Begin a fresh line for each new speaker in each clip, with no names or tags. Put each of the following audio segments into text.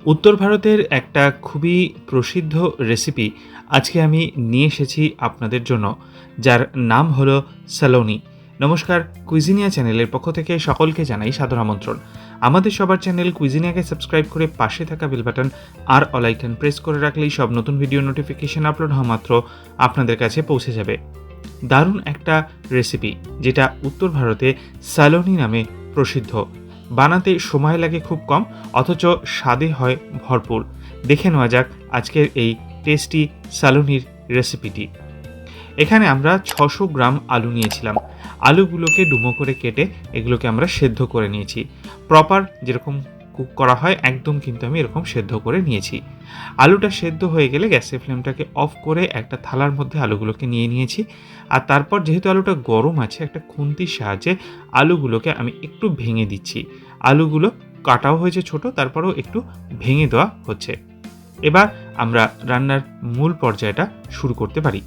উত্তর ভারতের একটা খুবই প্রসিদ্ধ রেসিপি আজকে আমি নিয়ে এসেছি আপনাদের জন্য, যার নাম হলো সালোনি। নমস্কার, কুইজিনিয়া চ্যানেলের পক্ষ থেকে সকলকে জানাই সাদর আমন্ত্রণ। আমাদের সবার চ্যানেল কুইজিনিয়াকে সাবস্ক্রাইব করে পাশে থাকা বেল বাটন আর অল আইকন প্রেস করে রাখলেই সব নতুন ভিডিও নোটিফিকেশন আপলোড হওয়া মাত্র আপনাদের কাছে পৌঁছে যাবে। দারুণ একটা রেসিপি, যেটা উত্তর ভারতে সালোনি নামে প্রসিদ্ধ। বানাতে সময় লাগে খুব কম, অথচ স্বাদে হয় ভরপুর। দেখে নেওয়া যাক আজকের এই টেস্টি সালোনির রেসিপিটি। এখানে আমরা 600 গ্রাম আলু নিয়েছিলাম। আলুগুলোকে ডুমো করে কেটে এগুলোকে আমরা সেদ্ধ করে নিয়েছি। প্রপার যেরকম কুক করা হয় একদম কিন্তু আমি এরকম সেদ্ধ করে নিয়েছি। আলুটা সেদ্ধ হয়ে গেলে গ্যাসের ফ্লেমটাকে অফ করে একটা থালার মধ্যে আলুগুলোকে নিয়ে নিয়েছি। আর তারপর যেহেতু আলুটা গরম আছে, একটা খুন্তির সাহায্যে আলুগুলোকে আমি একটু ভেঙে দিচ্ছি। আলুগুলো কাটাও হয়েছে ছোট, তারপরেও একটু ভেঙে দেওয়া হচ্ছে। এবার আমরা রান্নার মূল পর্যায়টা শুরু করতে পারি।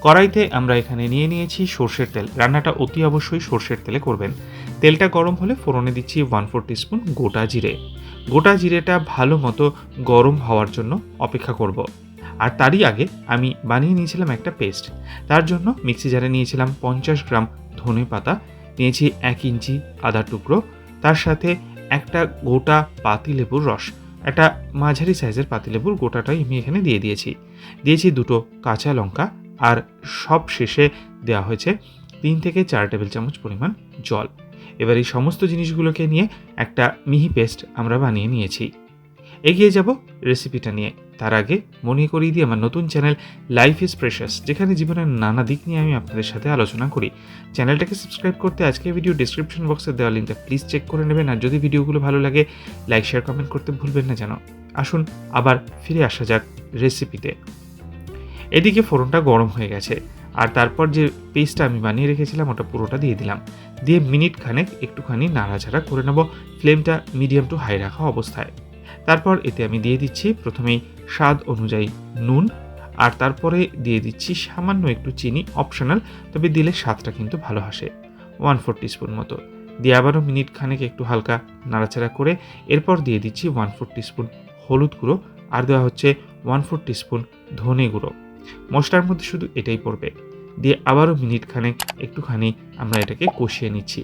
কড়াইতে আমরা এখানে নিয়ে নিয়েছি সর্ষের তেল। রান্নাটা অতি অবশ্যই সর্ষের তেলে করবেন। তেলটা গরম হলে ফোড়নে দিচ্ছি 1/4 টিস্পুন গোটা জিরে। গোটা জিরেটা ভালো মতো গরম হওয়ার জন্য অপেক্ষা করব। আর তারই আগে আমি বানিয়ে নিয়েছিলাম একটা পেস্ট। তার জন্য মিক্সি জারে নিয়েছিলাম 50 গ্রাম ধনে পাতা, নিয়েছি 1 ইঞ্চি আদা টুকরো, তার সাথে একটা গোটা পাতিলেবুর রস। একটা মাঝারি সাইজের পাতিলেবুর গোটাটাই আমি এখানে দিয়েছি দুটো কাঁচা লঙ্কা, আর সব শেষে দেওয়া হয়েছে 3 থেকে 4 টেবিল চামচ পরিমাণ জল। এবার এই সমস্ত জিনিসগুলোকে নিয়ে একটা মিহি পেস্ট আমরা বানিয়ে নিয়েছি। এগিয়ে যাব রেসিপিটা নিয়ে। তার আগে মনে করিয়ে দিই আমার নতুন চ্যানেল লাইফ ইজ প্রেশাস, যেখানে জীবনের নানা দিক নিয়ে আমি আপনাদের সাথে আলোচনা করি। চ্যানেলটাকে সাবস্ক্রাইব করতে আজকের ভিডিও ডিসক্রিপশন বক্সে দেওয়া লিঙ্কটা প্লিজ চেক করে নেবেন। আর যদি ভিডিওগুলো ভালো লাগে লাইক শেয়ার কমেন্ট করতে ভুলবেন না যেন। আসুন আবার ফিরে আসা যাক রেসিপিতে। এদিকে ফোড়নটা গরম হয়ে গেছে, আর তারপর যে পেস্টটা আমি বানিয়ে রেখেছিলাম ওটা পুরোটা দিয়ে দিলাম। দিয়ে মিনিট খানেক একটুখানি নাড়াচাড়া করে নেব, ফ্লেমটা মিডিয়াম টু হাই রাখা অবস্থায়। তারপর এতে আমি দিয়ে দিচ্ছি প্রথমেই স্বাদ অনুযায়ী নুন, আর তারপরে দিয়ে দিচ্ছি সামান্য একটু চিনি, অপশনাল, তবে দিলে স্বাদটা কিন্তু ভালো আসে, 1/4 টিস্পুন মতো। দিয়ে আবারও মিনিট খানেক একটু হালকা নাড়াচাড়া করে এরপর দিয়ে দিচ্ছি 1/4 টিস্পুন হলুদ গুঁড়ো, আর দেওয়া হচ্ছে 1/4 টিস্পুন ধনে গুঁড়ো। মশলার মধ্যে শুধু এটাই পড়বে। দিয়ে আবারও মিনিট খানেক একটুখানি আমরা এটাকে কষিয়ে নিচ্ছি।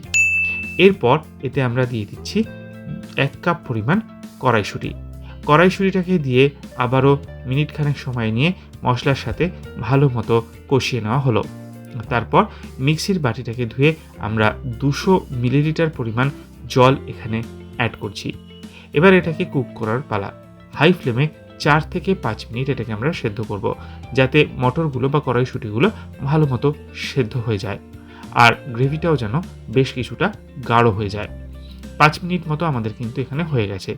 এরপর এতে আমরা দিয়ে দিচ্ছি 1 কাপ পরিমাণ কড়াইশুঁটিটাকে দিয়ে আবারও মিনিট খানেক সময় নিয়ে মশলার সাথে ভালো মতো কষিয়ে নেওয়া হলো। তারপর মিক্সির বাটিটাকে ধুয়ে আমরা 200 মিলিলিটার পরিমাণ জল এখানে অ্যাড করছি। এবার এটাকে কুক করার পালা। হাই ফ্লেমে 4 থেকে 5 মিনিট এটাকে আমরা সেদ্ধ করব, যাতে মটরগুলো বা কড়াইশুঁটিগুলো ভালো মতো সেদ্ধ হয়ে যায়, আর গ্রেভিটাও যেন বেশ কিছুটা গাঢ় হয়ে যায়। 5 মিনিট মতো আমাদের কিন্তু এখানে হয়ে গেছে।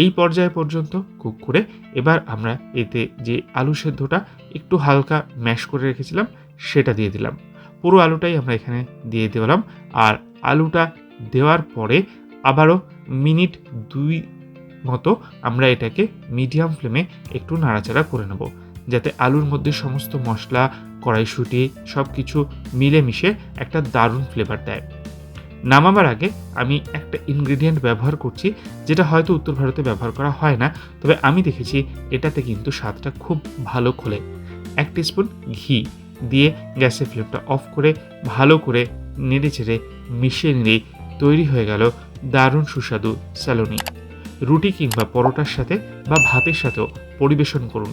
এই পর্যায় পর্যন্ত কুক করে এবার আমরা এতে যে আলু সেদ্ধটা একটু হালকা ম্যাশ করে রেখেছিলাম সেটা দিয়ে দিলাম। পুরো আলুটাই আমরা এখানে দিয়ে দিলাম। আর আলুটা দেওয়ার পরে আবারও মিনিট 2 মতো আমরা এটাকে মিডিয়াম ফ্লেমে একটু নাড়াচাড়া করে নেব, যাতে আলুর মধ্যে সমস্ত মশলা, কড়াইশুঁটি সব কিছু মিলেমিশে একটা দারুণ ফ্লেভার দেয়। নামাবার আগে আমি একটা ইনগ্রেডিয়েন্ট ব্যবহার করছি, যেটা হয়তো উত্তর ভারতে ব্যবহার করা হয় না, তবে আমি দেখেছি এটাতে কিন্তু স্বাদটা খুব ভালো খোলে। 1 টিস্পুন ঘি দিয়ে গ্যাসের ফ্লেমটা অফ করে ভালো করে নেড়ে চেড়ে মিশিয়ে নিলেই তৈরি হয়ে গেল দারুণ সুস্বাদু সালোনি। রুটি কিংবা পরোটার সাথে বা ভাতের সাথেও পরিবেশন করুন।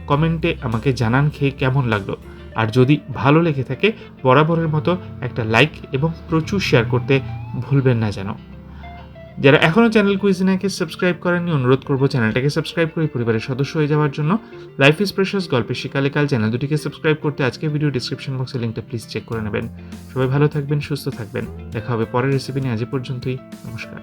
কমেন্টে আমাকে জানান খেয়ে কেমন লাগলো। আর যদি ভালো লেগে থাকে বরাবরের মতো একটা লাইক এবং প্রচুর শেয়ার করতে ভুলবেন না যেন। যারা এখনও চ্যানেল কুইজিনিয়াকে সাবস্ক্রাইব করেননি, অনুরোধ করবো চ্যানেলটাকে সাবস্ক্রাইব করে পরিবারের সদস্য হয়ে যাওয়ার জন্য। লাইফ ইজ প্রেশাস গল্পের শিকালেকাল চ্যানেল দুটিকে সাবস্ক্রাইব করতে আজকের ভিডিও ডিসক্রিপশন বক্সের লিঙ্কটা প্লিজ চেক করে নেবেন। সবাই ভালো থাকবেন, সুস্থ থাকবেন। দেখা হবে পরের রেসিপি নিয়ে। আজ পর্যন্তই, নমস্কার।